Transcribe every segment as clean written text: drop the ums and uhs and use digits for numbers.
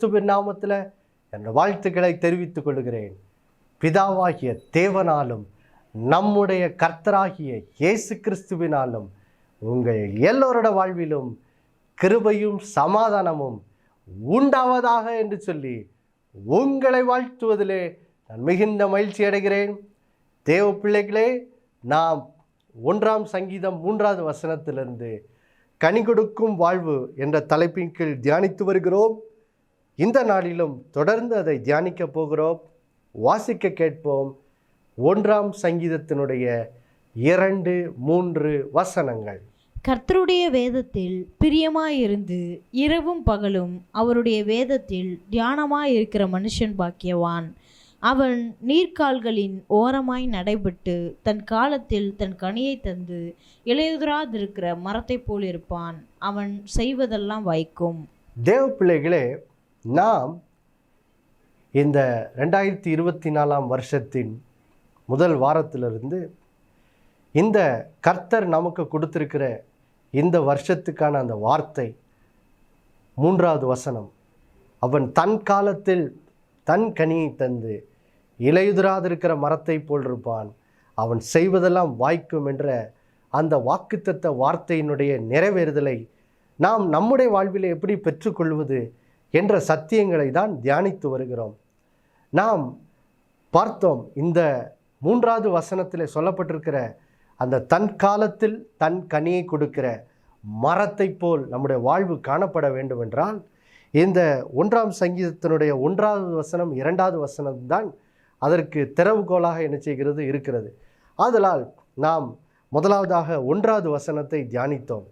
கிறிஸ்துவின் நாமத்தில் என் வாழ்த்துக்களை தெரிவித்துக் கொள்கிறேன். பிதாவாகிய தேவனாலும் நம்முடைய கர்த்தராகிய இயேசு கிறிஸ்துவினாலும் உங்கள் எல்லோரோட வாழ்விலும் கிருபையும் சமாதானமும் உண்டாவதாக என்று சொல்லி உங்களை வாழ்த்துவதிலே நான் மிகுந்த மகிழ்ச்சி அடைகிறேன். தேவ பிள்ளைகளே, நாம் 1 சங்கீதம் 3வது வசனத்திலிருந்து கனி கொடுக்கும் வாழ்வு என்ற தலைப்பின் கீழ் தியானித்து வருகிறோம். இந்த நாளிலும் தொடர்ந்து அதை தியானிக்க போகிறோம். வாசிக்க கேட்போம். 1 சங்கீதத்தினுடைய 2, 3 வசனங்கள். கர்த்தருடைய வேதத்தில் பிரியமாயிருந்து இரவும் பகலும் அவருடைய வேதத்தில் தியானமாயிருக்கிற மனுஷன் பாக்கியவான். அவன் நீர்க்கால்களின் ஓரமாய் நடைபெற்று தன் காலத்தில் தன் கனியை தந்து இலையுதிராதிருக்கிற மரத்தை போல் இருப்பான். அவன் செய்வதெல்லாம் வாய்க்கும். தேவ பிள்ளைகளே, நாம் இந்த 2024 வருஷத்தின் முதல் வாரத்திலிருந்து இந்த கர்த்தர் நமக்கு கொடுத்திருக்கிற இந்த வருஷத்துக்கான அந்த வார்த்தை 3வது வசனம், அவன் தன் காலத்தில் தன் கனியை தந்து இலையுதிராதிருக்கிற மரத்தை போல் இருப்பான், அவன் செய்வதெல்லாம் வாய்க்கும் என்ற அந்த வாக்குத்தத்த வார்த்தையினுடைய நிறைவேறுதலை நாம் நம்முடைய வாழ்வில் எப்படி பெற்றுக்கொள்வது என்ற சத்தியங்களை தான் தியானித்து வருகிறோம். நாம் பார்த்தோம், இந்த 3வது வசனத்தில் சொல்லப்பட்டிருக்கிற அந்த தன் காலத்தில் தன் கனியை கொடுக்கிற மரத்தை போல் நம்முடைய வாழ்வு காணப்பட வேண்டும் என்றால் இந்த 1 சங்கீதத்தினுடைய 1வது வசனம் 2வது வசனம் தான் அதற்கு திறவுகோலாக என்ன செய்கிறது இருக்கிறது. ஆதலால் நாம் முதலாவதாக 1வது வசனத்தை தியானித்தோம்.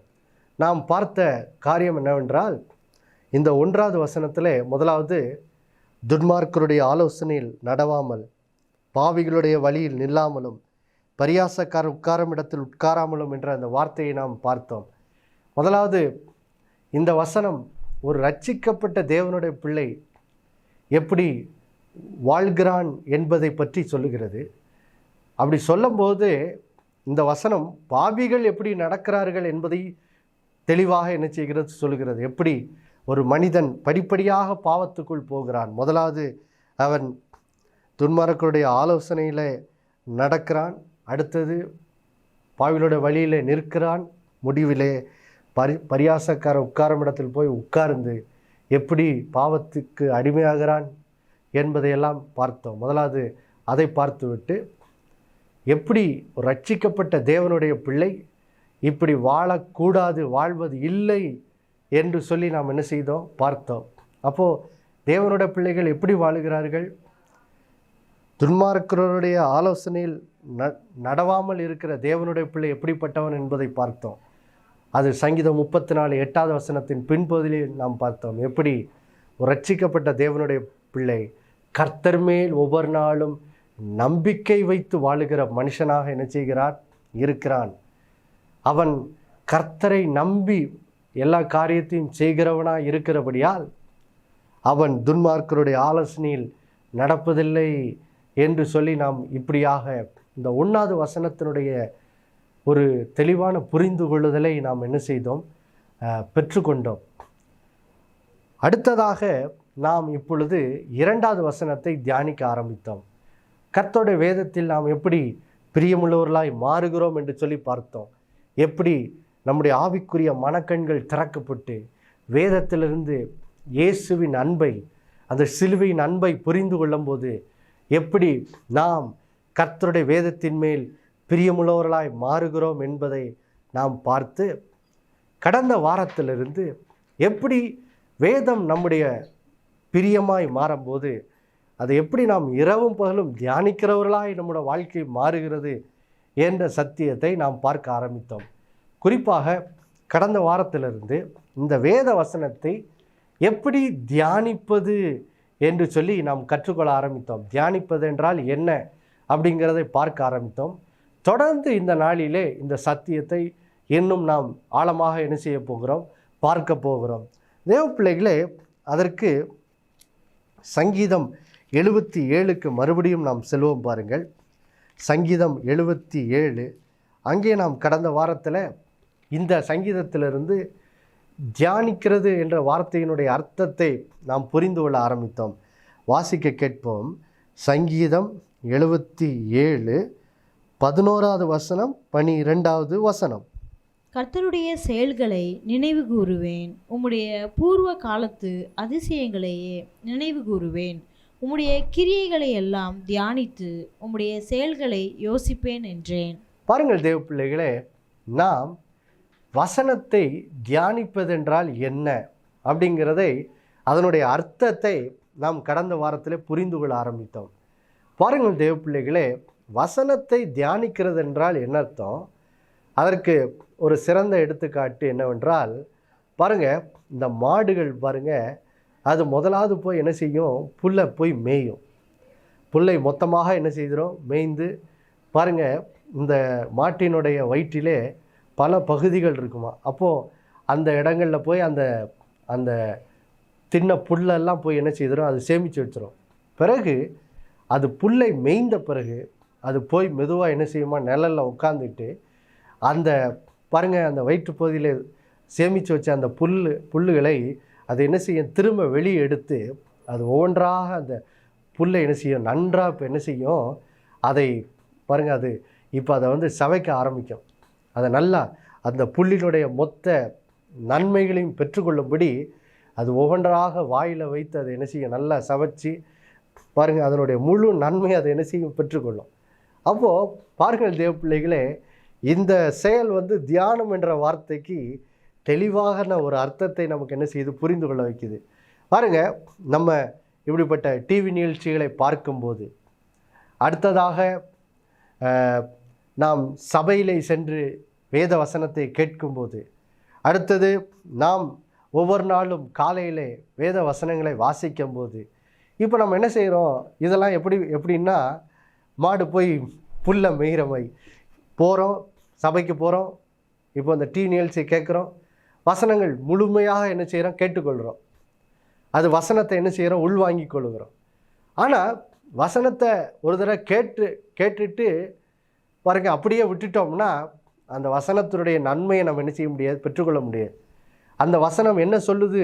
நாம் பார்த்த காரியம் என்னவென்றால், இந்த 1வது வசனத்தில் முதலாவது, துன்மார்க்கருடைய ஆலோசனையில் நடவாமல், பாவிகளுடைய வழியில் நில்லாமலும், பரியாசக்காரர் உட்காரும் இடத்தில் உட்காராமலும் என்ற அந்த வார்த்தையை நாம் பார்த்தோம். முதலாவது, இந்த வசனம் ஒரு ரட்சிக்கப்பட்ட தேவனுடைய பிள்ளை எப்படி வாழ்கிறான் என்பதை பற்றி சொல்லுகிறது. அப்படி சொல்லும்போது இந்த வசனம் பாவிகள் எப்படி நடக்கிறார்கள் என்பதை தெளிவாக என்ன செய்கிறது சொல்லுகிறது. எப்படி ஒரு மனிதன் படிப்படியாக பாவத்துக்குள் போகிறான். முதலாவது, அவன் துன்மார்க்கருடைய ஆலோசனையில் நடக்கிறான். அடுத்தது, பாவிகளுடைய வழியில் நிற்கிறான். முடிவிலே பரியாசக்கார உட்காரும் இடத்தில் போய் உட்கார்ந்து எப்படி பாவத்துக்கு அடிமையாகிறான் என்பதையெல்லாம் பார்த்தோம். முதலாவது அதை பார்த்துவிட்டு, எப்படி ஒரு ரட்சிக்கப்பட்ட தேவனுடைய பிள்ளை இப்படி வாழக்கூடாது, வாழ்வது இல்லை என்று சொல்லி நாம் என்ன செய்தோம், பார்த்தோம். அப்போது தேவனுடைய பிள்ளைகள் எப்படி வாழுகிறார்கள்? துன்மார்க்கருடைய ஆலோசனையில் நடவாமல் இருக்கிற தேவனுடைய பிள்ளை எப்படிப்பட்டவன் என்பதை பார்த்தோம். அது சங்கீதம் 34 8வது வசனத்தின் பின்பகுதியில் நாம் பார்த்தோம். எப்படி ஒரு ரட்சிக்கப்பட்ட தேவனுடைய பிள்ளை கர்த்தர் மேல் ஒவ்வொரு நாளும் நம்பிக்கை வைத்து வாழுகிற மனுஷனாக என்ன செய்கிறார், இருக்கிறான். அவன் கர்த்தரை நம்பி எல்லா காரியத்தையும் செய்கிறவனாக இருக்கிறபடியால் அவன் துன்மார்க்கருடைய ஆலோசனையில் நடப்பதில்லை என்று சொல்லி நாம் இப்படியாக இந்த 1வது வசனத்தினுடைய ஒரு தெளிவான புரிந்து கொள்ளுதலை நாம் என்ன செய்தோம், பெற்றுக்கொண்டோம். அடுத்ததாக நாம் இப்பொழுது 2வது வசனத்தை தியானிக்க ஆரம்பித்தோம். கர்த்தருடைய வேதத்தில் நாம் எப்படி பிரியமுள்ளவர்களாய் மாறுகிறோம் என்று சொல்லி பார்த்தோம். எப்படி நம்முடைய ஆவிக்குரிய மனக்கண்கள் திறக்கப்பட்டு வேதத்திலிருந்து இயேசுவின் அன்பை, அந்த சிலுவையின் அன்பை புரிந்து கொள்ளும்போது எப்படி நாம் கர்த்தருடைய வேதத்தின் மேல் பிரியமுள்ளவர்களாய் மாறுகிறோம் என்பதை நாம் பார்த்து, கடந்த வாரத்திலிருந்து எப்படி வேதம் நம்முடைய பிரியமாய் மாறும்போது அதை எப்படி நாம் இரவும் பகலும் தியானிக்கிறவர்களாய் நம்முடைய வாழ்க்கை மாறுகிறது என்ற சத்தியத்தை நாம் பார்க்க ஆரம்பித்தோம். குறிப்பாக கடந்த வாரத்திலிருந்து இந்த வேத வசனத்தை எப்படி தியானிப்பது என்று சொல்லி நாம் கற்றுக்கொள்ள ஆரம்பித்தோம். தியானிப்பது என்றால் என்ன அப்படிங்கிறதை பார்க்க ஆரம்பித்தோம். தொடர்ந்து இந்த நாளிலே இந்த சத்தியத்தை இன்னும் நாம் ஆழமாக என்ன செய்ய போகிறோம், பார்க்க போகிறோம். தேவ பிள்ளைகளே, அதற்கு சங்கீதம் 77க்கு மறுபடியும் நாம் செல்வோம். பாருங்கள், சங்கீதம் 77. அங்கே நாம் கடந்த வாரத்தில் இந்த சங்கீதத்திலிருந்து தியானிக்கிறது என்ற வார்த்தையினுடைய அர்த்தத்தை நாம் புரிந்து கொள்ள ஆரம்பித்தோம். வாசிக்க கேட்போம். சங்கீதம் 77 11வது வசனம் 12வது வசனம். கர்த்தருடைய செயல்களை நினைவு கூறுவேன், உம்முடைய பூர்வ காலத்து அதிசயங்களையே நினைவு கூறுவேன். உம்முடைய கிரியைகளை எல்லாம் தியானித்து உம்முடைய செயல்களை யோசிப்பேன் என்றேன். பாருங்கள் தேவ பிள்ளைகளே, நாம் வசனத்தை தியானிப்பதென்றால் என்ன அப்படிங்கிறதை, அதனுடைய அர்த்தத்தை நாம் கடந்த வாரத்தில் புரிந்து கொள்ள ஆரம்பித்தோம். பாருங்கள் தேவ பிள்ளைகளே, வசனத்தை தியானிக்கிறது என்றால் என்ன அர்த்தம்? அதற்கு ஒரு சிறந்த எடுத்துக்காட்டு என்னவென்றால், பாருங்கள், இந்த மாடுகள் பாருங்கள், அது முதலாவது போய் என்ன செய்யும்? புல்லை போய் மேயும். புல்லை மொத்தமாக என்ன செய்கிறோம்? மேய்ந்து பாருங்கள், இந்த மாட்டினுடைய வயிற்றிலே பல பகுதிகள் இருக்குமா. அப்போது அந்த இடங்களில் போய் அந்த அந்த தின்ன புல்லெல்லாம் போய் என்ன செய்கிறோம்? அது சேமித்து வச்சிரும். பிறகு அது புல்லை மேய்ந்த பிறகு அது போய் மெதுவாக என்ன செய்யுமா? நிழலில் உட்காந்துட்டு அந்த பாருங்கள், அந்த வயிற்று பகுதியில் சேமித்து வச்ச அந்த புல்லுகளை அது என்ன செய்யும்? திரும்ப வெளியே எடுத்து அது ஒவ்வொன்றாக அந்த புல்லை என்ன செய்யும்? நன்றாக இப்போ என்ன செய்யும்? அதை பாருங்கள், அது இப்போ அதை வந்து சவைக்க ஆரம்பிக்கும். அதை நல்லா அந்த புல்லினுடைய மொத்த நன்மைகளையும் பெற்றுக்கொள்ளும்படி அது ஒவ்வொன்றாக வாயில் வைத்து அதை என்ன செய்யும்? நல்லா சவைச்சி பாருங்கள், அதனுடைய முழு நன்மை அதை என்ன செய்யும்? பெற்றுக்கொள்ளும். அப்போது பாருங்கள் தேவ பிள்ளைகளே, இந்த செயல் வந்து தியானம் என்ற வார்த்தைக்கு தெளிவான ஒரு அர்த்தத்தை நமக்கு என்ன செய்யுது? புரிந்து கொள்ள வைக்குது. பாருங்கள், நம்ம இப்படிப்பட்ட டிவி நிகழ்ச்சிகளை பார்க்கும்போது, அடுத்ததாக நாம் சபையிலே சென்று வேத வசனத்தை கேட்கும்போது, அடுத்தது நாம் ஒவ்வொரு நாளும் காலையிலே வேத வசனங்களை வாசிக்கும்போது, இப்போ நம்ம என்ன செய்கிறோம்? இதெல்லாம் எப்படின்னா, மாடு போய் புல்லை மேய்கிற மாதிரி போகிறோம், சபைக்கு போகிறோம், இப்போ அந்த டிவி நிகழ்ச்சியை கேட்குறோம், வசனங்கள் முழுமையாக என்ன செய்கிறோம்? கேட்டுக்கொள்கிறோம். அது வசனத்தை என்ன செய்கிறோம்? உள்வாங்கி கொள்கிறோம். ஆனால் வசனத்தை ஒரு தடவை கேட்டுட்டு பாருங்க அப்படியே விட்டுட்டோம்னா அந்த வசனத்தினுடைய நன்மையை நம்ம என்ன செய்ய முடியாது? பெற்றுக்கொள்ள முடியாது. அந்த வசனம் என்ன சொல்லுது,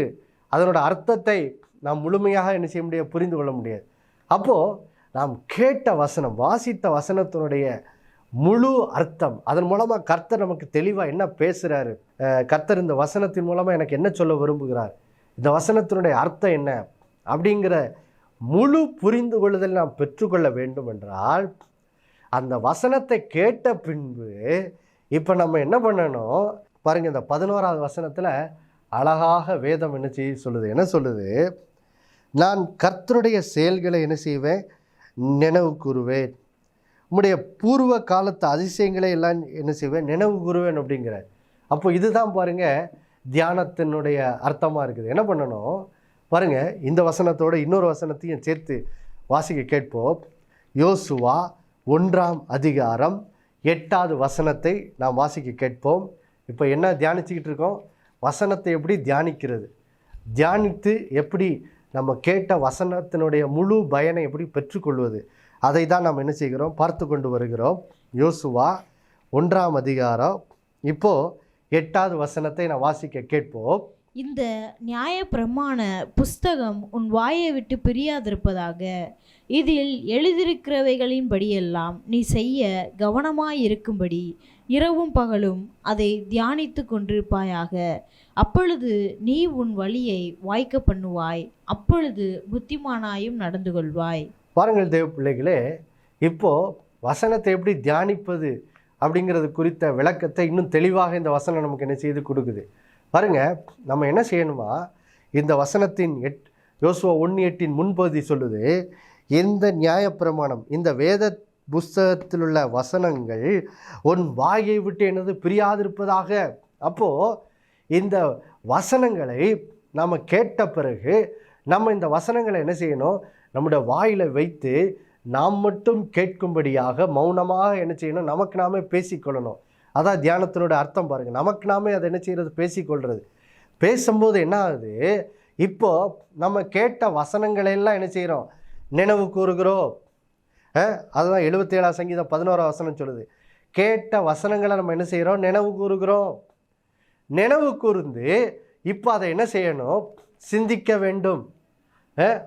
அதனோட அர்த்தத்தை நாம் முழுமையாக என்ன செய்ய முடியாது? புரிந்து கொள்ள முடியாது. அப்போது நாம் கேட்ட வசனம், வாசித்த வசனத்தினுடைய முழு அர்த்தம், அதன் மூலமாக கர்த்தர் நமக்கு தெளிவாக என்ன பேசுகிறாரு, கர்த்தர் இந்த வசனத்தின் மூலமாக எனக்கு என்ன சொல்ல விரும்புகிறார், இந்த வசனத்தினுடைய அர்த்தம் என்ன அப்படிங்கிற முழு புரிந்து கொள்ளுதல் நாம் பெற்றுக்கொள்ள வேண்டும் என்றால், அந்த வசனத்தை கேட்ட பின்பு இப்போ நம்ம என்ன பண்ணணும் பாருங்கள். இந்த 11வது வசனத்தில் அழகாக வேதம் என்ன செய்ய சொல்லுது? என்ன சொல்லுது? நான் கர்த்தருடைய செயல்களை என்ன செய்வேன்? நினைவு கூறுவேன். உம்முடைய பூர்வ காலத்து அதிசயங்களை எல்லாம் என்ன செய்வேன்? நினைவு கூறுவேன் அப்படிங்கிற. அப்போ இதுதான் பாருங்கள் தியானத்தினுடைய அர்த்தமாக இருக்குது. என்ன பண்ணணும் பாருங்கள், இந்த வசனத்தோட இன்னொரு வசனத்தையும் சேர்த்து வாசிக்க கேட்போம். யோசுவா 1ஆம் அதிகாரம் 8வது வசனத்தை நாம் வாசிக்க கேட்போம். இப்போ என்ன தியானிச்சுக்கிட்டு இருக்கோம்? வசனத்தை எப்படி தியானிக்கிறது, தியானித்து எப்படி நம்ம கேட்ட வசனத்தினுடைய முழு பயனை எப்படி பெற்றுக்கொள்வது, அதை தான் நாம் என்ன செய்கிறோம்? பார்த்து கொண்டு வருகிறோம். யோசுவா 1ஆம் அதிகாரம் இப்போது 8வது வசனத்தை நான் வாசிக்க கேட்போம். இந்த நியாயப்பிரமாண புஸ்தகம் உன் வாயை விட்டு பிரியாதிருப்பதாக, இதில் எழுதியிருக்கிறவைகளின்படியெல்லாம் நீ செய்ய கவனமாயிருக்கும்படி இரவும் பகலும் அதை தியானித்து கொண்டிருப்பாயாக. அப்பொழுது நீ உன் வழியை வாய்க்க பண்ணுவாய், அப்பொழுது புத்திமானாயும் நடந்து கொள்வாய். பாருங்கள் தேவ பிள்ளைகளே, இப்போது வசனத்தை எப்படி தியானிப்பது அப்படிங்கிறது குறித்த விளக்கத்தை இன்னும் தெளிவாக இந்த வசனம் நமக்கு என்ன செய்து கொடுக்குது. பாருங்கள், நம்ம என்ன செய்யணுமா, இந்த வசனத்தின் யோசுவா 1:8 முன்பகுதி சொல்லுது, இந்த நியாயப்பிரமாணம், இந்த வேத புஸ்தகத்தில் உள்ள வசனங்கள் உன் வாயை விட்டு என்னது பிரியாதிருப்பதாக. அப்போது இந்த வசனங்களை நம்ம கேட்ட பிறகு நம்ம இந்த வசனங்களை என்ன செய்யணும்? நம்முடைய வாயில் வைத்து நாம் மட்டும் கேட்கும்படியாக மௌனமாக என்ன செய்யணும்? நமக்கு நாமே பேசிக்கொள்ளணும். அதான் தியானத்தினோட அர்த்தம் பாருங்கள். நமக்கு நாமே அதை என்ன செய்கிறது? பேசிக்கொள்கிறது. பேசும்போது என்ன ஆகுது? இப்போது நம்ம கேட்ட வசனங்களெல்லாம் என்ன செய்கிறோம்? நினைவு கூறுகிறோம். அதுதான் 77ஆம் சங்கீதம் 11ஆம் வசனம் சொல்லுது. கேட்ட வசனங்களை நம்ம என்ன செய்கிறோம்? நினைவு கூறுகிறோம். நினைவு கூர்ந்து இப்போ அதை என்ன செய்யணும்? சிந்திக்க வேண்டும்.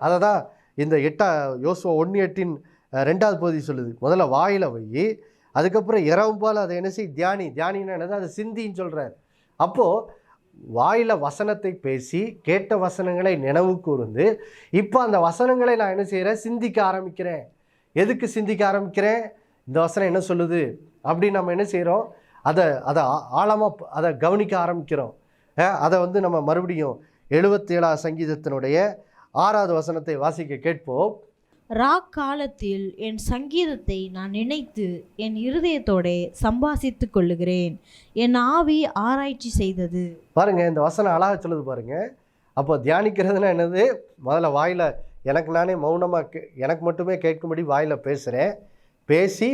அதை தான் இந்த யோசுவா 1:8 2வது பகுதி சொல்லுது. முதல்ல வாயில் வை, அதுக்கப்புறம் இரவும் போல் அதை என்ன செய்? தியானின்னா என்னது? அதை சிந்தின்னு சொல்கிறார். அப்போது வாயில் வசனத்தை பேசி கேட்ட வசனங்களை நினைவு கூர்ந்து இப்போ அந்த வசனங்களை நான் என்ன செய்கிறேன்? சிந்திக்க ஆரம்பிக்கிறேன். எதுக்கு சிந்திக்க ஆரம்பிக்கிறேன்? இந்த வசனம் என்ன சொல்லுது அப்படின்னு நம்ம என்ன செய்கிறோம்? அதை ஆழமாக அதை கவனிக்க ஆரம்பிக்கிறோம். அதை நம்ம மறுபடியும் 77ஆம் சங்கீதத்தினுடைய 6வது வசனத்தை வாசிக்க கேட்போம். காலத்தில் என் சங்கீதத்தை நான் நினைத்து என் இருதயத்தோட சம்பாசித்து கொள்ளுகிறேன். என் ஆவி ஆராய்ச்சி செய்தது. பாருங்க, இந்த வசனம் அழகாக சொல்லுது பாருங்க. அப்போ தியானிக்கிறதுனா என்னது? முதல்ல வாயில் எனக்கு நானே மௌனமாக எனக்கு மட்டுமே கேட்கும்படி வாயில் பேசுகிறேன். பேசி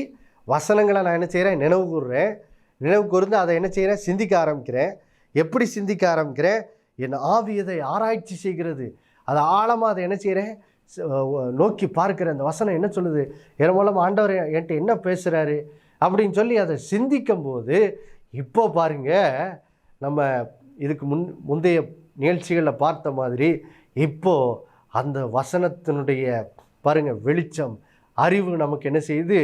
வசனங்களை நான் என்ன செய்கிறேன்? நினைவு கூறுறேன். நினைவு கூர்ந்து அதை என்ன செய்கிறேன்? சிந்திக்க ஆரம்பிக்கிறேன். எப்படி சிந்திக்க ஆரம்பிக்கிறேன்? என் ஆவி இதை ஆராய்ச்சி செய்கிறது. அதை ஆழமாக அதை என்ன செய்கிறேன்? நோக்கி பார்க்குறேன். அந்த வசனம் என்ன சொல்லுது? என் மூலம் ஆண்டவர் என்கிட்ட என்ன பேசுகிறாரு அப்படின்னு சொல்லி அதை சிந்திக்கும் போது இப்போ பாருங்க, நம்ம இதுக்கு முந்தைய நிகழ்ச்சிகளில் பார்த்த மாதிரி இப்போது அந்த வசனத்தினுடைய பாருங்கள் வெளிச்சம், அறிவு நமக்கு என்ன செய்யுது?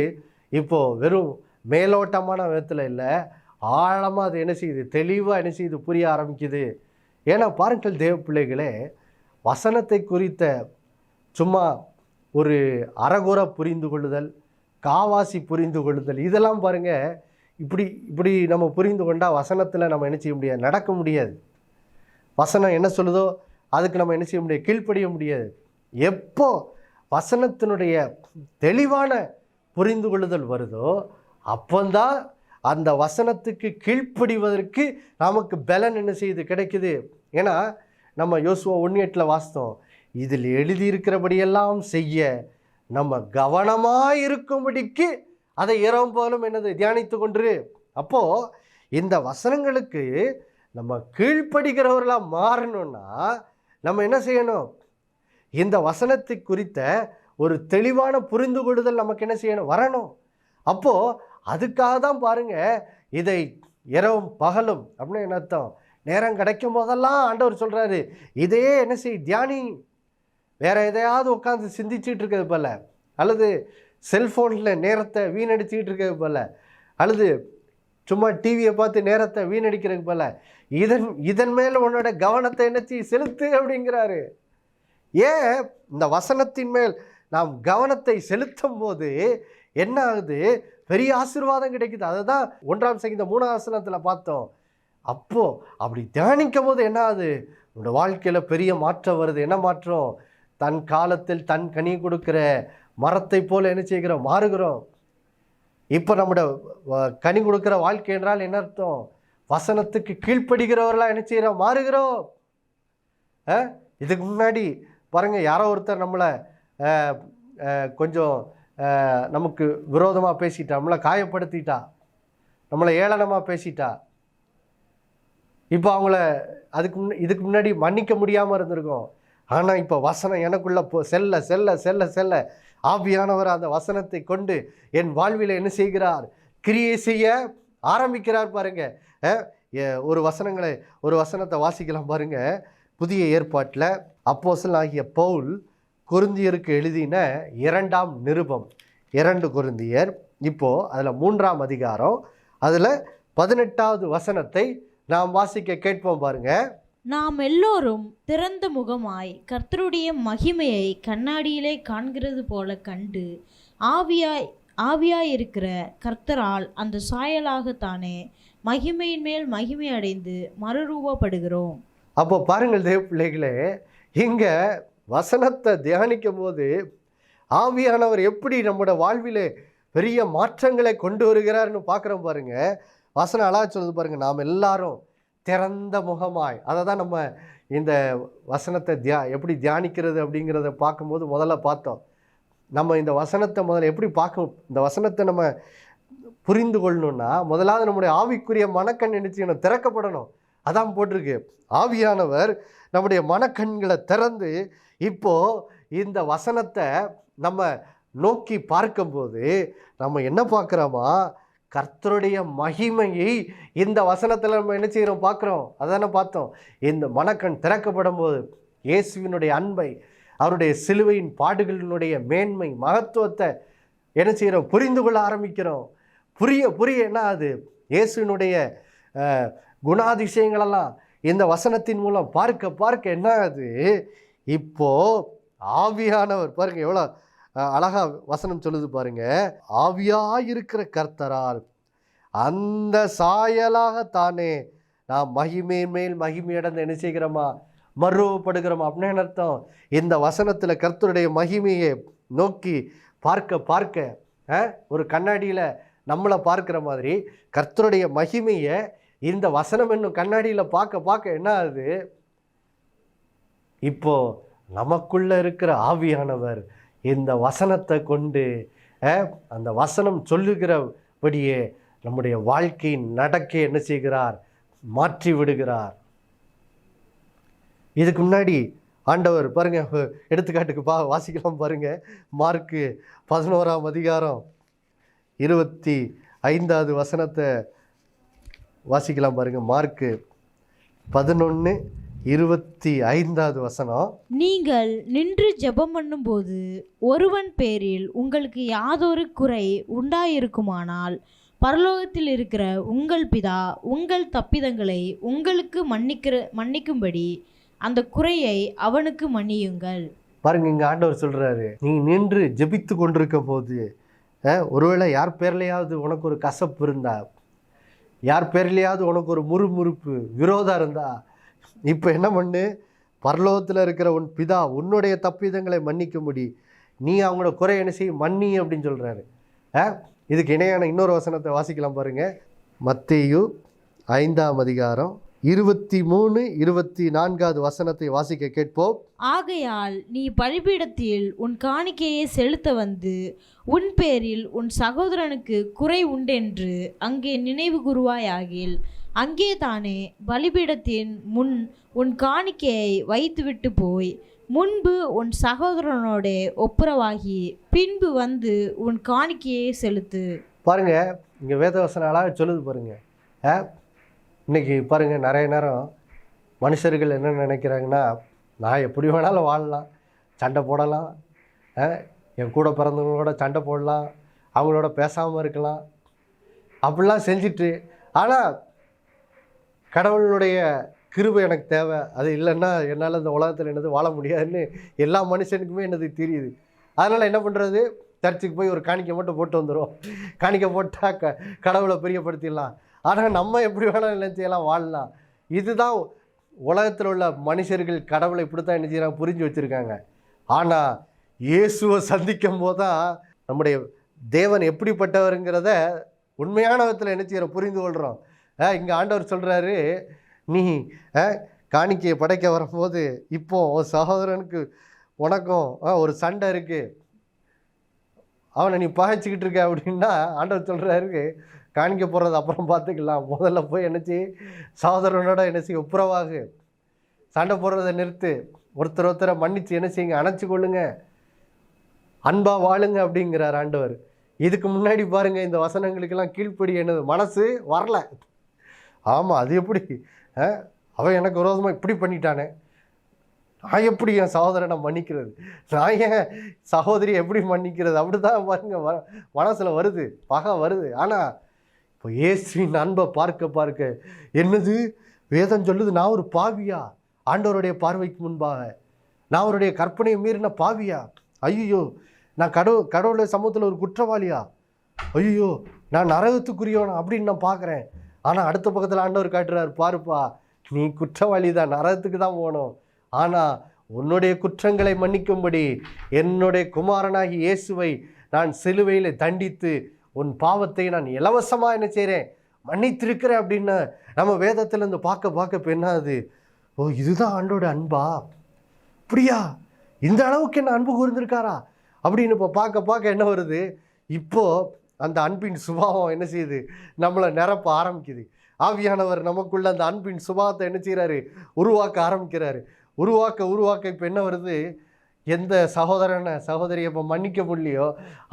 இப்போது வெறும் மேலோட்டமான விதத்தில் இல்லை, ஆழமாக அது என்ன செய்யுது? தெளிவாக என்ன செய்யுது? புரிய ஆரம்பிக்குது. ஏன்னா பாருங்கள் தேவ பிள்ளைகளே, வசனத்தை குறித்த சும்மா ஒரு அறகுற புரிந்து கொள்ளுதல், காவாசி புரிந்து கொள்ளுதல், இதெல்லாம் பாருங்கள் இப்படி நம்ம புரிந்து கொண்டால் வசனத்தில் நம்ம என்ன செய்ய முடியாது? நடக்க முடியாது. வசனம் என்ன சொல்லுதோ அதுக்கு நம்ம என்ன செய்ய முடியாது? கீழ்ப்படிய முடியாது. எப்போ வசனத்தினுடைய தெளிவான புரிந்து கொள்ளுதல் வருதோ அப்போந்தான் அந்த வசனத்துக்கு கீழ்ப்படிவதற்கு நமக்கு பலன் என்ன செய்யுது? கிடைக்குது. ஏன்னா நம்ம யோசுவா 1:8 வாசித்தோம், இதில் எழுதியிருக்கிறபடியெல்லாம் செய்ய நம்ம கவனமாக இருக்கும்படிக்கு அதை இரவும் போலும் என்னது? தியானித்து கொண்டு. அப்போது இந்த வசனங்களுக்கு நம்ம கீழ்ப்படுகிறவர்களாக மாறணும்னா நம்ம என்ன செய்யணும்? இந்த வசனத்தை குறித்த ஒரு தெளிவான புரிந்து கொள்ளுதல் நமக்கு என்ன செய்யணும்? வரணும். அப்போது அதுக்காக தான் பாருங்கள், இதை இரவும் பகலும் அப்படின்னு என்ன அர்த்தம்? நேரம் கிடைக்கும் போதெல்லாம் ஆண்டவர் சொல்கிறாரு, இதையே என்ன செய்? தியானி. வேறு எதையாவது உட்காந்து சிந்திச்சுட்டு இருக்கிறது போல், அல்லது செல்ஃபோனில் நேரத்தை வீணடிச்சிக்கிட்டு இருக்கிறது போல், அல்லது சும்மா டிவியை பார்த்து நேரத்தை வீணடிக்கிறது போல் இதன் மேலே உன்னோட கவனத்தை என்னச்சி செலுத்து அப்படிங்கிறாரு. ஏன்? இந்த வசனத்தின் மேல் நாம் கவனத்தை செலுத்தும் போது என்ன ஆகுது? பெரிய ஆசீர்வாதம் கிடைக்குது. அதை தான் 1ஆம் சங்கீதம் 3ஆம் வசனத்தில் பார்த்தோம். அப்போது அப்படி தியானிக்கும் போது என்ன ஆகுது? நம்மளோட வாழ்க்கையில் பெரிய மாற்றம் வருது. என்ன மாற்றம்? தன் காலத்தில் தன் கனி கொடுக்குற மரத்தை போல் என்ன செய்கிறோம்? மாறுகிறோம். இப்போ நம்மளோட கனி கொடுக்குற வாழ்க்கை என்றால் என்ன அர்த்தம்? வசனத்துக்கு கீழ்ப்படுகிறவர்களாக என்ன செய்கிறோம்? மாறுகிறோம். இதுக்கு முன்னாடி பாருங்கள், யாரோ ஒருத்தர் நம்மளை கொஞ்சம் நமக்கு விரோதமாக பேசிட்டா, நம்மளை காயப்படுத்திட்டா, நம்மளை ஏளனமாக பேசிட்டா. இப்போ அவங்கள இதுக்கு முன்னாடி மன்னிக்க முடியாமல் இருந்திருக்கோம். ஆனால் இப்போ வசனம் எனக்குள்ளே செல்ல செல்ல செல்ல செல்ல ஆவியானவர் அந்த வசனத்தை கொண்டு என் வாழ்வில் என்ன செய்கிறார்? கிரியை செய்ய ஆரம்பிக்கிறார். பாருங்கள், ஒரு வசனத்தை வாசிக்கலாம் பாருங்கள். புதிய ஏற்பாட்டில் அப்போஸ்தலனாகிய பவுல் கொரிந்தியருக்கு எழுதின 2ஆம் நிருபம், 2 கொரிந்தியர். இப்போது அதில் 3ஆம் அதிகாரம், அதில் 18வது வசனத்தை நாம் வாசிக்க கேட்போம் பாருங்க. நாம் எல்லோரும் திறந்த முகமாய் கர்த்தருடைய மகிமையை கண்ணாடியிலே காண்கிறது போல கண்டு ஆவியாய் இருக்கிற கர்த்தரால் அந்த சாயலாகத்தானே மகிமையின் மேல் மகிமை அடைந்து மறுரூபப்படுகிறோம். அப்போ பாருங்கள் தேவ பிள்ளைகளே, இங்கே வசனத்தை தியானிக்கும் போது ஆவியானவர் எப்படி நம்மளோட வாழ்விலே பெரிய மாற்றங்களை கொண்டு வருகிறார்னு பார்க்குறோம் பாருங்க. வசனம் அழகா சொல்லுது பாருங்கள், நாம் எல்லாரும் திறந்த முகமாய். அதை தான் நம்ம இந்த வசனத்தை எப்படி தியானிக்கிறது அப்படிங்கிறத பார்க்கும்போது முதல்ல பார்த்தோம். நம்ம இந்த வசனத்தை முதல்ல எப்படி பார்க்கணும்? இந்த வசனத்தை நம்ம புரிந்து கொள்ளணும்னா முதலாவது நம்முடைய ஆவிக்குரிய மனக்கண் நினைச்சு திறக்கப்படணும். அதான் போட்டிருக்கு, ஆவியானவர் நம்முடைய மனக்கண்களை திறந்து இப்போது இந்த வசனத்தை நம்ம நோக்கி பார்க்கும்போது நம்ம என்ன பார்க்குறோமா? கர்த்தருடைய மகிமையை இந்த வசனத்தில் நம்ம என்ன செய்கிறோம், பார்க்குறோம். அதானே பார்த்தோம். இந்த மனக்கண் திறக்கப்படும் போது இயேசுவினுடைய அன்பை, அவருடைய சிலுவையின் பாடுகளினுடைய மேன்மை மகத்துவத்தை என்ன செய்கிறோம், புரிந்து கொள்ள ஆரம்பிக்கிறோம். புரிய என்ன அது, இயேசுவினுடைய குணாதிசயங்களெல்லாம் இந்த வசனத்தின் மூலம் பார்க்க என்ன அது, இப்போ ஆவியானவர் பாருங்க எவ்வளோ அழகா வசனம் சொல்லுது பாருங்க. ஆவியாயிருக்கிற கர்த்தரால் அந்த சாயலாகத்தானே நாம் மகிமையின் மேல் மகிமையடைந்து என்ன செய்கிறோமா, மறுவப்படுகிறோமா. அப்படின்னு அர்த்தம், இந்த வசனத்தில் கர்த்தருடைய மகிமையை நோக்கி பார்க்க ஒரு கண்ணாடியில் நம்மளை பார்க்குற மாதிரி கர்த்தருடைய மகிமையை இந்த வசனம் என்னும் கண்ணாடியில் பார்க்க என்ன ஆகுது, இப்போ நமக்குள்ள இருக்கிற ஆவியானவர் இந்த வசனத்தை கொண்டு அந்த வசனம் சொல்லுகிறபடியே நம்முடைய வாழ்க்கையின் நடக்கை என்ன செய்கிறார், மாற்றி விடுகிறார். இதுக்கு முன்னாடி ஆண்டவர் பாருங்க, எடுத்துக்காட்டுக்கு வாசிக்கலாம் பாருங்க. மார்க்கு 11ஆம் அதிகாரம் 25வது வசனத்தை வாசிக்கலாம் பாருங்க. மார்க்கு 11:25வது வசனம். நீங்கள் நின்று ஜெபம் பண்ணும்போது ஒருவன் பேரில் உங்களுக்கு யாதொரு குறை உண்டாயிருக்குமானால் பரலோகத்தில் இருக்கிற உங்கள் பிதா உங்கள் தப்பிதங்களை உங்களுக்கு மன்னிக்கும்படி அந்த குறையை அவனுக்கு மன்னியுங்கள். பாருங்க, இங்க ஆண்டவர் சொல்றாரு, நீ நின்று ஜெபித்து கொண்டிருக்க போது ஒருவேளை யார் பேர்லையாவது உனக்கு ஒரு கசப்பு இருந்தா, யார் பேர்லையாவது உனக்கு ஒரு முறுமுறுப்பு விரோதம் இருந்தா, இப்போ என்ன பண்ணு, பரலோகத்தில் இருக்கிற உன் பிதா உன்னுடைய தப்பிதங்களை மன்னிக்கும்படி நீ அவங்களோட குறை என்ன செய்ய மன்னி அப்படின்னு சொல்கிறாரு. இதுக்கு இணையான இன்னொரு வசனத்தை வாசிக்கலாம் பாருங்க. மத்தேயு 5ஆம் அதிகாரம் 23-24வது வசனத்தை வாசிக்க கேட்போம். ஆகையால் நீ பலிபீடத்தில் உன் காணிக்கையை செலுத்த வந்து உன் பேரில் உன் சகோதரனுக்கு குறை உண்டென்று அங்கே நினைவு கூறுவாயாகில் அங்கே தானே பலிபீடத்தின் முன் உன் காணிக்கையை வைத்துவிட்டு போய் முன்பு உன் சகோதரனோட ஒப்புரவாகி பின்பு வந்து உன் காணிக்கையை செலுத்து. பாருங்க, இங்கே வேதவசனம் அழகாக சொல்லுது பாருங்க. இன்னைக்கு பாருங்க, நிறைய நேரம் மனுஷர்கள் என்ன நினைக்கிறாங்கன்னா, நான் எப்படி வேணாலும் வாழலாம், சண்டை போடலாம், என் கூட பிறந்தவங்களோட சண்டை போடலாம், அவங்களோட பேசாமல் இருக்கலாம், அப்படிலாம் செஞ்சுட்டு, ஆனால் கடவுளுடைய கிருபை எனக்கு தேவை, அது இல்லைன்னா என்னால் இந்த உலகத்தில் என்னது வாழ முடியாதுன்னு எல்லா மனுஷனுக்குமே என்னது தெரியுது. அதனால் என்ன பண்ணுறது, சர்ச்சுக்கு போய் ஒரு காணிக்கை மட்டும் போட்டு வந்துடும். காணிக்கை போட்டால் கடவுளை பிரியப்படுத்திடலாம். ஆனால் நம்ம எப்படி வேணாலும் என்ன செய்யலாம், வாழலாம். இதுதான் உலகத்தில் உள்ள மனுஷர்கள் கடவுளை இப்படி தான் என்ன செய்யறாங்க, புரிஞ்சு வச்சுருக்காங்க. ஆனால் இயேசுவை சந்திக்கும் போது தான் நம்முடைய தேவன் எப்படிப்பட்டவருங்கிறத உண்மையான விதத்தில் என்ன செய்யறோம், புரிந்து கொள்கிறோம். இங்கே ஆண்டவர் சொல்கிறாரு, நீ காணிக்கையை படைக்க வரும்போது இப்போ ஒரு சகோதரனுக்கு உனக்கும் ஒரு சண்டை இருக்குது, அவனை நீ பகைச்சிக்கிட்டு இருக்க அப்படின்னா ஆண்டவர் சொல்கிறாரு, காணிக்க போடுறது அப்புறம் பார்த்துக்கலாம், முதல்ல போய் என்னச்சு சகோதரனோட என்ன செய்ய ஒப்புரவாகு, சண்டை போடுறதை நிறுத்து, ஒருத்தரை மன்னிச்சு என்ன செய்யுங்க, அணைச்சி கொள்ளுங்க, அன்பா வாழுங்க அப்படிங்கிறார் ஆண்டவர். இதுக்கு முன்னாடி பாருங்க, இந்த வசனங்களுக்கெல்லாம் கீழ்ப்படி என்னது மனசு வரல. ஆமாம், அது எப்படி, அவன் எனக்கு விரோதமாக இப்படி பண்ணிட்டானே, நான் எப்படி என் சகோதரனை மன்னிக்கிறது, நான் என் சகோதரி எப்படி மன்னிக்கிறது, அப்படி தான் பாருங்க மனசில் வருது, பகை வருது. ஆனால் இப்போ இயேசுவின் அன்பை பார்க்க என்னது வேதம் சொல்லுது, நான் ஒரு பாவியா ஆண்டவருடைய பார்வைக்கு முன்பாக, நான் அவருடைய கற்பனையை மீறின பாவியா, ஐயோ நான் கடவுளுடைய சமூகத்தில் ஒரு குற்றவாளியா, ஐயோ நான் நரகத்துக்குரியவனா அப்படின்னு நான் பார்க்குறேன். ஆனால் அடுத்த பக்கத்தில் ஆண்டவர் காட்டுறாரு, பாருப்பா நீ குற்றவாளி தான், நரகத்துக்கு தான் போகணும், ஆனால் உன்னுடைய குற்றங்களை மன்னிக்கும்படி என்னுடைய குமாரனாகி இயேசுவை நான் சிலுவையில் தண்டித்து உன் பாவத்தை நான் இலவசமாக என்ன செய்கிறேன், மன்னித்திருக்கிறேன் அப்படின்னு நம்ம வேதத்திலேருந்து பார்க்க இப்போ என்ன அது, ஓ இதுதான் ஆண்டோட அன்பா, அப்படியா இந்த அளவுக்கு என்ன அன்பு கூர்ந்திருக்காரா அப்படின்னு இப்போ பார்க்க என்ன வருது, இப்போது அந்த அன்பின் சுபாவம் என்ன செய்யுது, நம்மளை நிரப்ப ஆரம்பிக்குது. ஆவியானவர் நமக்குள்ள அந்த அன்பின் சுபாவத்தை என்ன செய்கிறாரு, உருவாக்க ஆரம்பிக்கிறாரு. உருவாக்க இப்போ என்ன வருது, எந்த சகோதரனை சகோதரியை இப்போ மன்னிக்க முடியலையோ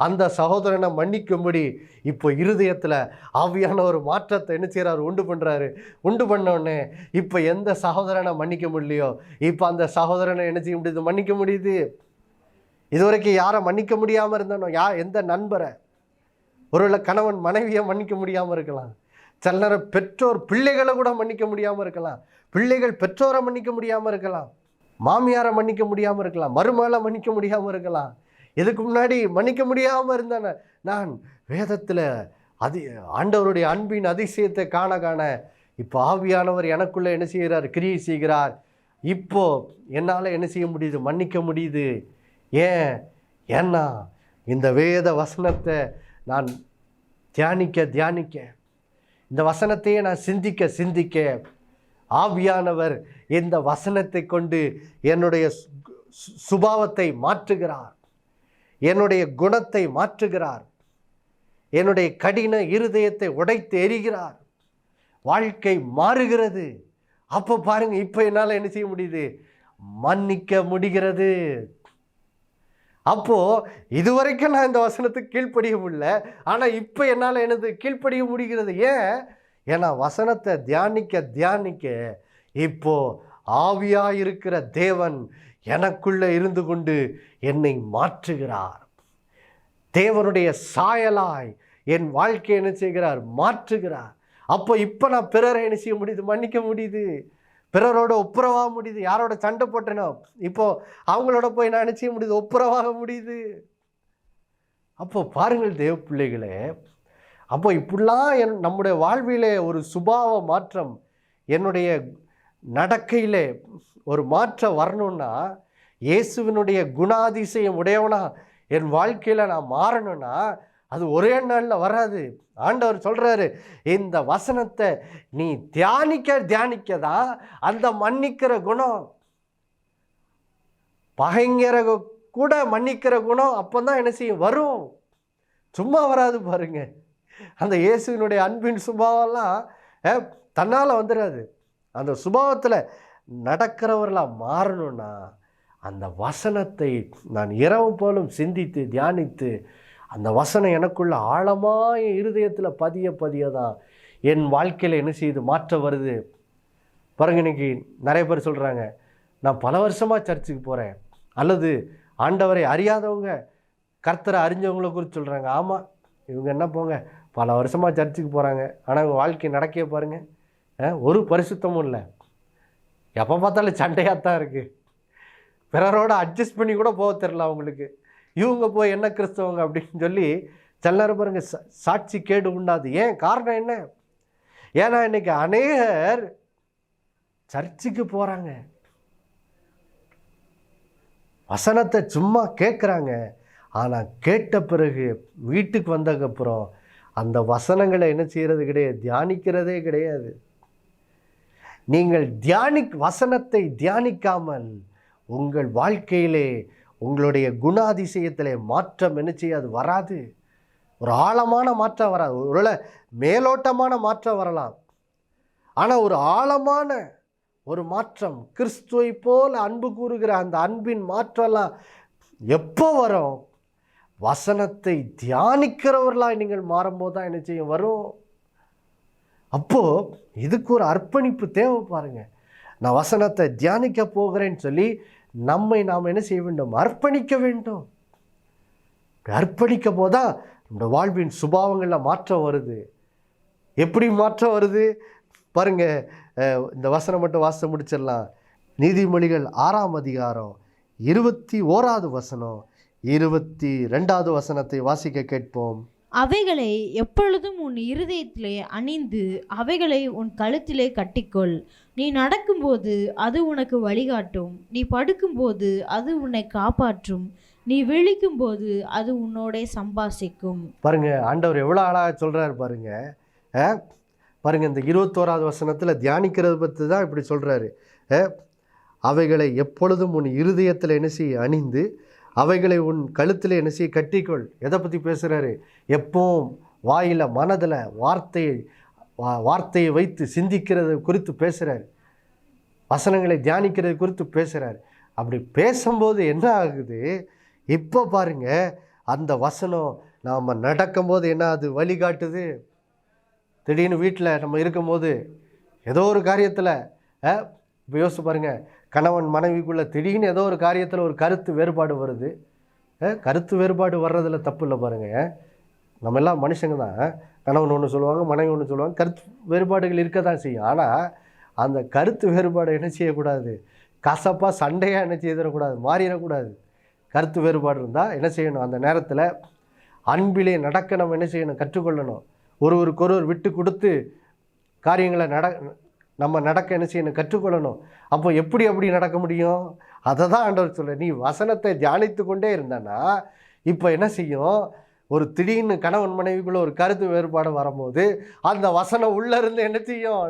அந்த சகோதரனை மன்னிக்கும்படி இப்போ இருதயத்தில் ஆவியான ஒரு மாற்றத்தை என்ன செய்கிறார், உண்டு பண்ணுறாரு. உண்டு பண்ணோடனே இப்போ எந்த சகோதரனை மன்னிக்க முடியலையோ இப்போ அந்த சகோதரனை என்ன செய்ய முடியுது, மன்னிக்க முடியுது. இதுவரைக்கும் யாரை மன்னிக்க முடியாமல் இருந்தானோ, எந்த நண்பரை, ஒருவேளை கணவன் மனைவியை மன்னிக்க முடியாமல் இருக்கலாம், சில நேரம் பெற்றோர் பிள்ளைகளை கூட மன்னிக்க முடியாமல் இருக்கலாம், பிள்ளைகள் பெற்றோரை மன்னிக்க முடியாமல் இருக்கலாம், மாமியாரை மன்னிக்க முடியாமல் இருக்கலாம், மருமகளை மன்னிக்க முடியாமல் இருக்கலாம். இதுக்கு முன்னாடி மன்னிக்க முடியாமல் இருந்தேன் நான். வேதத்தில் ஆண்டவருடைய அன்பின் அதிசயத்தை காண காண இப்போ ஆவியானவர் எனக்குள்ளே என்ன செய்கிறார், கிரியை செய்கிறார். இப்போ என்னால் என்ன செய்ய முடியுது, மன்னிக்க முடியுது. ஏன்னா இந்த வேத வசனத்தை நான் தியானிக்க இந்த வசனத்தையே நான் சிந்திக்க ஆவியானவர் இந்த வசனத்தை கொண்டு என்னுடைய சுபாவத்தை மாற்றுகிறார், என்னுடைய குணத்தை மாற்றுகிறார், என்னுடைய கடின இருதயத்தை உடைத்து எறிகிறார், வாழ்க்கை மாறுகிறது. அப்போ பாருங்க, இப்போ என்னால் என்ன செய்ய முடியுது, மன்னிக்க முடிகிறது. அப்போ இதுவரைக்கும் நான் இந்த வசனத்துக்கு கீழ்ப்படிய முடியல, ஆனால் இப்போ என்னால் எனது கீழ்ப்படிய முடிகிறது. ஏன்னா வசனத்தை தியானிக்க இப்போ ஆவியாக இருக்கிற தேவன் எனக்குள்ளே இருந்து கொண்டு என்னை மாற்றுகிறார். தேவனுடைய சாயலாய் என் வாழ்க்கையை என்ன செய்கிறார், மாற்றுகிறார். அப்போ இப்போ நான் பிறரை என்ன செய்ய முடியுது, மன்னிக்க முடியுது, பிறரோட ஒப்புரவாக முடியுது. யாரோட சண்டை போட்டேனோ இப்போ அவங்களோட போய் நான் என்ன செய்ய முடியுது, ஒப்புரவாக முடியுது. அப்போ பாருங்கள் தேவ பிள்ளைகளே, அப்போ இப்படிலாம் நம்முடைய வாழ்விலே ஒரு சுபாவ மாற்றம், என்னுடைய நடக்கையிலே ஒரு மாற்றம் வரணும்னா, இயேசுவினுடைய குணாதிசயம் உடையவனா என் வாழ்க்கையில் நான் மாறணும்னா அது ஒரே நாளில் வராது. ஆண்டவர் சொல்கிறாரு, இந்த வசனத்தை நீ தியானிக்க தான் அந்த மன்னிக்கிற குணம், பகைங்கிற கூட மன்னிக்கிற குணம் அப்போ தான் என்ன செய்யும், வரும். சும்மா வராது பாருங்க. அந்த இயேசுவினுடைய அன்பின் சுபாவெல்லாம் தன்னால் வந்துடாது. அந்த சுபாவத்தில் நடக்கிறவர்களாக மாறணும்னா அந்த வசனத்தை நான் இரவு போலும் சிந்தித்து தியானித்து, அந்த வசனம் எனக்குள்ள ஆழமாக என் இருதயத்தில் பதிய தான் என் வாழ்க்கையில் என்ன செய்யுது, மாற்றம் வருது. பாருங்க, இன்னைக்கு நிறைய பேர் சொல்கிறாங்க, நான் பல வருஷமாக சர்ச்சுக்கு போகிறேன், அல்லது ஆண்டவரை அறியாதவங்க கர்த்தரை அறிஞ்சவங்கள குறித்து சொல்கிறாங்க. ஆமாம், இவங்க என்ன போங்க பல வருஷமாக சர்ச்சுக்கு போகிறாங்க, ஆனால் இவங்க வாழ்க்கை நடக்கவே பாருங்கள், ஒரு பரிசுத்தமும் இல்லை, எப்போ பார்த்தாலும் சண்டையாக தான் இருக்குது, பிறரோட அட்ஜஸ்ட் பண்ணி கூட போக தெரில அவங்களுக்கு. இவங்க போய் என்ன கிறிஸ்தவங்க அப்படின்னு சொல்லி சில நேரம் பாருங்க சாட்சி கேடு உண்டாது. ஏன் காரணம் என்ன? ஏன்னா இன்னைக்கு அநேகர் சர்ச்சுக்கு போகிறாங்க, வசனத்தை சும்மா கேட்குறாங்க, ஆனால் கேட்ட பிறகு வீட்டுக்கு வந்ததுக்கப்புறம் அந்த வசனங்களை என்ன செய்கிறது கிடையாது, தியானிக்கிறதே கிடையாது. நீங்கள் வசனத்தை தியானிக்காமல் உங்கள் வாழ்க்கையிலே உங்களுடைய குணாதிசயத்திலே மாற்றம் என்ன செய்யாது, வராது. ஒரு ஆழமான மாற்றம் வராது. ஒருவேளை மேலோட்டமான மாற்றம் வரலாம், ஆனால் ஒரு ஆழமான ஒரு மாற்றம், கிறிஸ்துவை போல் அன்பு கூறுகிற அந்த அன்பின் மாற்றம்லாம் எப்போ வரும்? வசனத்தை தியானிக்கிறவர்களாக நீங்கள் மாறும்போது தான் என்ன செய்யும், வரும். அப்போது இதுக்கு ஒரு அர்ப்பணிப்பு தேவை. பாருங்க, நான் வசனத்தை தியானிக்க போகிறேன்னு சொல்லி நம்மை நாம் என்ன செய்ய வேண்டும், அர்ப்பணிக்க வேண்டும். அர்ப்பணிக்க போதான் நம்முடைய வாழ்வின் சுபாவங்களில் மாற்றம் வருது. எப்படி மாற்றம் வருது பாருங்க, இந்த வசனம் மட்டும் வாசித்து முடிச்சிடலாம். நீதிமொழிகள் 6ஆம் அதிகாரம் 21வது வசனம் 22வது வசனத்தை வாசிக்க கேட்போம். அவைகளை எப்பொழுதும் உன் இருதயத்திலே அணிந்து அவைகளை உன் கழுத்திலே கட்டிக்கொள். நீ நடக்கும்போது அது உனக்கு வழிகாட்டும், நீ படுக்கும்போது அது உன்னை காப்பாற்றும், நீ விழிக்கும்போது அது உன்னோட சம்பாஷிக்கும். பாருங்க, ஆண்டவர் எவ்வளோ அழகாக சொல்கிறார் பாருங்க. பாருங்க, இந்த 21வது வசனத்தில் தியானிக்கிறது பற்றி தான் இப்படி சொல்கிறாரு. அவைகளை எப்பொழுதும் உன் இருதயத்தில் என்ன செய்ய அணிந்து அவைகளை உன் கழுத்தில் என்ன செய்ய கட்டிக்கொள். எதை பற்றி பேசுகிறாரு? எப்பவும் வாயில் மனதில் வார்த்தையை வைத்து சிந்திக்கிறது குறித்து பேசுகிறார், வசனங்களை தியானிக்கிறது குறித்து பேசுகிறார். அப்படி பேசும்போது என்ன ஆகுது, இப்போ பாருங்க அந்த வசனம் நாம் நடக்கும்போது என்ன அது வழிகாட்டுது. திடீர்னு வீட்டில் நம்ம இருக்கும்போது ஏதோ ஒரு காரியத்தில் இப்போ யோசிச்சு பாருங்கள், கணவன் மனைவிக்குள்ளே திடீர்னு ஏதோ ஒரு காரியத்தில் ஒரு கருத்து வேறுபாடு வருது. கருத்து வேறுபாடு வர்றதில் தப்பு இல்லை பாருங்கள். நம்ம எல்லாம் மனுஷங்க தான். கணவன் ஒன்று சொல்லுவாங்க, மனைவி ஒன்று சொல்லுவாங்க, கருத்து வேறுபாடுகள் இருக்க தான் செய்யும். ஆனால் அந்த கருத்து வேறுபாடு என்ன செய்யக்கூடாது, கசப்பாக சண்டையாக என்ன செய்திடக்கூடாது, மாறிடக்கூடாது. கருத்து வேறுபாடு இருந்தால் என்ன செய்யணும், அந்த நேரத்தில் அன்பிலே நடக்க நம்ம என்ன செய்யணும், கற்றுக்கொள்ளணும். ஒருவருக்கொருவர் விட்டு கொடுத்து காரியங்களை நம்ம நடக்க என்ன செய்யணும், கற்றுக்கொள்ளணும். அப்போ எப்படி அப்படி நடக்க முடியும்? அதை தான் ஆண்டவர் சொல்ல, நீ வசனத்தை தியானித்து கொண்டே இருந்தனா இப்போ என்ன செய்யும், ஒரு திடீர்னு கணவன் மனைவிக்குள்ளே ஒரு கருத்து வேறுபாடு வரும்போது அந்த வசனம் உள்ளே இருந்து என்ன செய்யும்,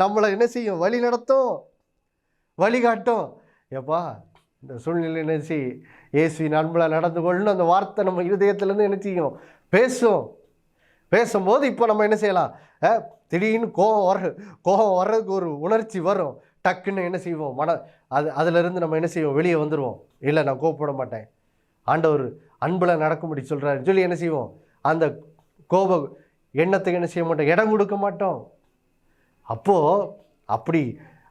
நம்மளை என்ன செய்யும், வழி நடத்தும், வழிகாட்டும். ஏப்பா இந்த சூழ்நிலை என்ன செய்யும், இயேசுவின் அன்பில் நடந்து கொள்ளணும், அந்த வார்த்தை நம்ம இருதயத்துலேருந்து என்ன செய்யும், பேசும்போது இப்போ நம்ம என்ன செய்யலாம், திடீர்னு கோபம் வர்றதுக்கு ஒரு உணர்ச்சி வரும், டக்குன்னு என்ன செய்வோம், அதிலிருந்து நம்ம என்ன செய்வோம், வெளியே வந்துடுவோம். இல்லை நான் கோபப்பட மாட்டேன், ஆண்டவர் அன்பில் நடக்கும்படி சொல்கிறாருன்னு சொல்லி என்ன செய்வோம், அந்த கோப எண்ணத்துக்கு என்ன செய்ய மாட்டோம், இடம் கொடுக்க மாட்டோம். அப்போது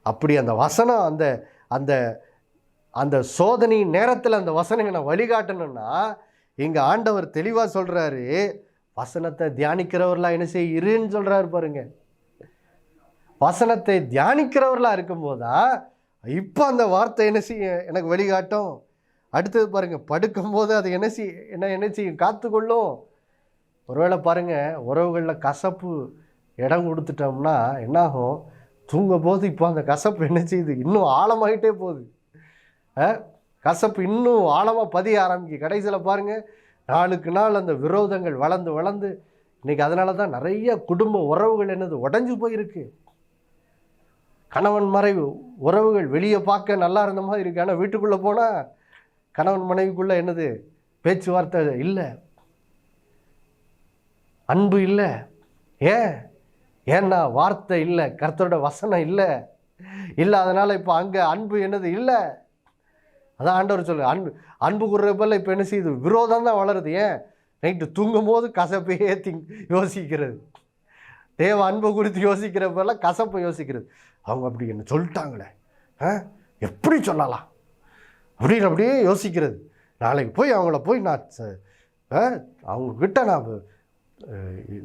அப்படி அந்த வசனம் அந்த அந்த அந்த சோதனை நேரத்தில் அந்த வசனங்களை வழிகாட்டணும்னா இங்கே ஆண்டவர் தெளிவாக சொல்கிறாரு, வசனத்தை தியானிக்கிறவர்களாக என்ன செய்ய இருன்னு சொல்கிறாரு பாருங்க. வசனத்தை தியானிக்கிறவர்களாக இருக்கும்போதுதான் இப்போ அந்த வார்த்தை என்ன செய்ய எனக்கு வழிகாட்டும். அடுத்தது பாருங்கள், படுக்கும்போது அது என்ன செய்யும், காத்துக்கொள்ளும். ஒருவேளை பாருங்கள், உறவுகளில் கசப்பு இடம் கொடுத்துட்டோம்னா என்னாகும், தூங்கும் போது இப்போ அந்த கசப்பு என்ன செய்யுது, இன்னும் ஆழமாகிட்டே போகுது. கசப்பு இன்னும் ஆழமாக பதிய ஆரம்பிக்கும். கடைசியில் பாருங்கள், நாளுக்கு நாள் அந்த விரோதங்கள் வளர்ந்து இன்றைக்கி அதனால தான் நிறைய குடும்ப உறவுகள் என்னது உடஞ்சி போயிருக்கு. கணவன் மனைவி உறவுகள் வெளியே பார்க்க நல்லா இருந்த மாதிரி இருக்குது, ஆனால் வீட்டுக்குள்ளே போனால் கணவன் மனைவிக்குள்ளே என்னது, பேச்சுவார்த்தை இல்லை, அன்பு இல்லை. ஏன்னா வார்த்தை இல்லை, கர்த்தரோட வசனம் இல்லை. அதனால் இப்போ அங்கே அன்பு என்னது இல்லை. அதான் ஆண்டவர் சொல்லு, அன்பு கூறுறப்பல இப்போ என்ன செய்யுது, விரோதம் தான் வளருது. நைட்டு தூங்கும் போது கசப்பையே யோசிக்கிறது. தேவ அன்பு குறித்து யோசிக்கிறப்பெல்லாம் கசப்பை யோசிக்கிறது. அவங்க அப்படி என்ன சொல்லிட்டாங்களே, எப்படி சொல்லலாம் அப்படின்னு அப்படியே யோசிக்கிறது. நாளைக்கு போய் அவங்கள போய் அவங்கக்கிட்ட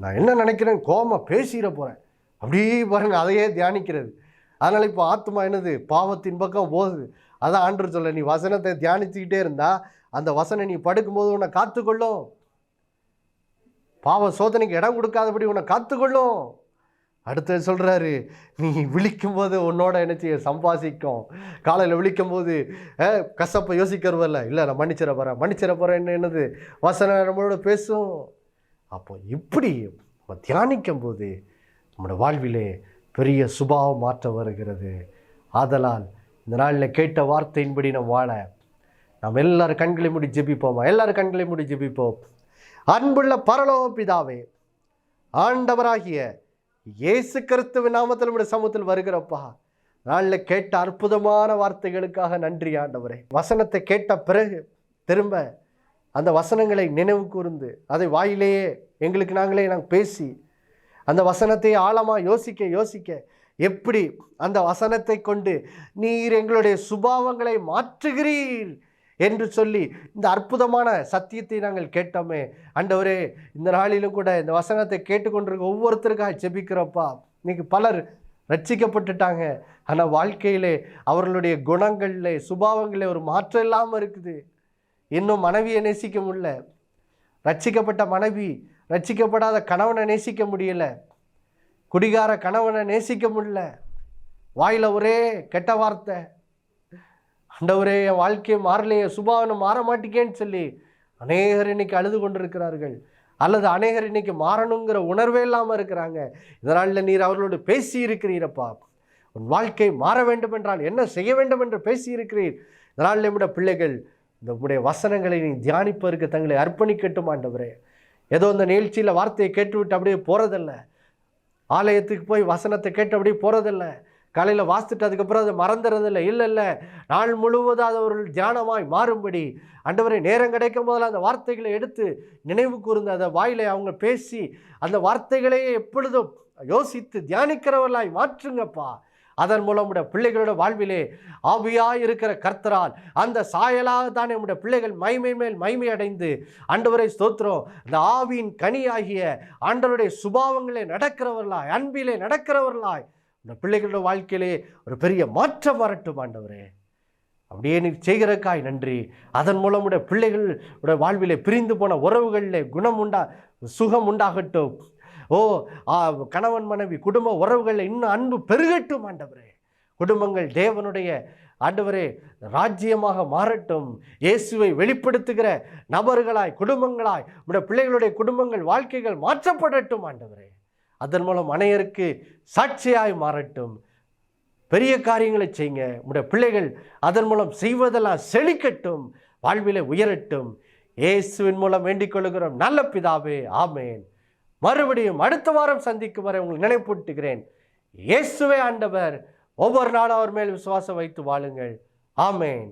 நான் என்ன நினைக்கிறேன், கோபமாக பேசிட போகிறேன், அப்படியே பாருங்கள், அதையே தியானிக்கிறது. அதனால் இப்போ ஆத்மா என்னது, பாவத்தின் பக்கம் போகுது. அதான் ஆண்டவர் சொல்ல, நீ வசனத்தை தியானிச்சுக்கிட்டே இருந்தா அந்த வசனம் நீ படுக்கும்போது உன்னை காத்துக்கொள்ளும், பாவ சோதனைக்கு இடம் கொடுக்காதபடி உன்னை காத்துக்கொள்ளும். அடுத்தது சொல்கிறாரு, நீ விழிக்கும்போது உன்னோட என்ன செய்ய சம்பாசிக்கும். காலையில் விழிக்கும்போது கசப்பை யோசிக்கிறவல்ல, இல்லை நான் மன்னிச்சிட போகிறேன் என்னது வசனம் நம்மளோட பேசும். அப்போ இப்படி நம்ம தியானிக்கும் போது நம்மளோட வாழ்விலே பெரிய சுபாவம் மாற்றம் வருகிறது. ஆதலால் இந்த நாளில் கேட்ட வார்த்தையின்படி நம்ம வாழ நாம் எல்லாரும் கண்களை மூடி ஜெபிப்போமா? எல்லாரும் கண்களை மூடி ஜெபிப்போம். அன்புள்ள பரலோக பிதாவே, ஆண்டவராகிய இயேசு கிறிஸ்துவின் நாமத்தில் நம்முடைய சமூகத்தில் வருகிறப்பா, நாளில் கேட்ட அற்புதமான வார்த்தைகளுக்காக நன்றி ஆண்டவரே. வசனத்தை கேட்ட பிறகு திரும்ப அந்த வசனங்களை நினைவு கூர்ந்து அதை வாயிலேயே எங்களுக்கு நாங்கள் பேசி அந்த வசனத்தை ஆழமாக யோசிக்க எப்படி அந்த வசனத்தை கொண்டு நீர் எங்களுடைய சுபாவங்களை மாற்றுகிறீர் என்று சொல்லி இந்த அற்புதமான சத்தியத்தை நாங்கள் கேட்டோமே ஆண்டவரே. இந்த நாளிலும் கூட இந்த வசனத்தை கேட்டுக்கொண்டிருக்க ஒவ்வொருத்தருக்காக ஜெபிக்கிறப்பா. இன்னைக்கு பலர் ரட்சிக்கப்பட்டுட்டாங்க, ஆனால் வாழ்க்கையிலே அவர்களுடைய குணங்களில் சுபாவங்களில் ஒரு மாற்றம் இல்லாமல் இருக்குது. இன்னும் மனைவியை நேசிக்க முடியல, ரட்சிக்கப்பட்ட மனைவி ரட்சிக்கப்படாத கணவனை நேசிக்க முடியல, குடிகார கணவனை நேசிக்க முடியல, வாயில் ஒரே கெட்ட வார்த்தை, ஆண்டவரே என் வாழ்க்கையை மாறலையே, சுபாவனை மாற மாட்டேங்கேன்னு சொல்லி அநேகர் இன்னைக்கு அழுது கொண்டிருக்கிறார்கள். அல்லது அநேகர் இன்னைக்கு மாறணுங்கிற உணர்வே இல்லாமல் இருக்கிறாங்க. இதனால் நீர் அவர்களோடு பேசி இருக்கிறீரப்பா. உன் வாழ்க்கை மாற வேண்டும் என்றால் என்ன செய்ய வேண்டும் என்று பேசி இருக்கிறீர். இதனால் நம்முடைய பிள்ளைகள் இந்த உடைய வசனங்களை நீ தியானிப்பதற்கு தங்களை அர்ப்பணிக்கட்டும் ஆண்டவரே. ஏதோ இந்த நிகழ்ச்சியில் வார்த்தையை கேட்டுவிட்டு அப்படியே போகிறதில்ல, ஆலயத்துக்கு போய் வசனத்தை கேட்டு அப்படியே போகிறதில்ல, காலையில் வாசித்துட்டு அதுக்கப்புறம் அதை மறந்துறதில்லை. இல்லை, நாள் முழுவதும் அது அவர்கள் தியானமாய் மாறும்படி ஆண்டவரே நேரம் கிடைக்கும் போதில் அந்த வார்த்தைகளை எடுத்து நினைவு கூர்ந்து அதை வாயிலை அவங்க பேசி அந்த வார்த்தைகளையே எப்பொழுதும் யோசித்து தியானிக்கிறவர்களாய் மாற்றுங்கப்பா. அதன் மூலம் உடைய பிள்ளைகளோட வாழ்விலே ஆவியாய் இருக்கிற கர்த்தரால் அந்த சாயலாக தானே நம்முடைய பிள்ளைகள் மைமை மேல் மைமை அடைந்து ஆண்டவரை ஸ்தோத்திரம் அந்த ஆவியின் கனியாகிய ஆண்டவருடைய சுபாவங்களே நடக்கிறவர்களாய், அன்பிலே நடக்கிறவர்களாய் இந்த பிள்ளைகளோட வாழ்க்கையிலே ஒரு பெரிய மாற்றம் வரட்டும் ஆண்டவரே. அப்படியே நீ செய்கிறக்காய் நன்றி. அதன் மூலம் உடைய பிள்ளைகளுடைய வாழ்விலே பிரிந்து போன உறவுகளிலே சுகம் உண்டாகட்டும். கணவன் மனைவி குடும்ப உறவுகளில் இன்னும் அன்பு பெருகட்டும் ஆண்டவரே. குடும்பங்கள் தேவனுடைய ஆண்டவரே ராஜ்யமாக மாறட்டும். இயேசுவை வெளிப்படுத்துகிற நபர்களாய், குடும்பங்களாய் உடைய பிள்ளைகளுடைய குடும்பங்கள் வாழ்க்கைகள் மாற்றப்படட்டும் ஆண்டவரே. அதன் மூலம் அனைவருக்கு சாட்சியாய் மாறட்டும். பெரிய காரியங்களை செய்யுங்க. உடைய பிள்ளைகள் அதன் மூலம் செய்வதெல்லாம் செழிக்கட்டும், வாழ்விலே உயரட்டும். இயேசுவின் மூலம் வேண்டிக் கொள்கிறோம் நல்ல பிதாவே, ஆமேன். மறுபடியும் அடுத்த வாரம் சந்திக்கும் வரை உங்களை நினைப்பூட்டுகிறேன். இயேசுவே ஆண்டவர். ஒவ்வொரு நாளும் அவர் மேல் விசுவாசம் வைத்து வாழுங்கள். ஆமேன்.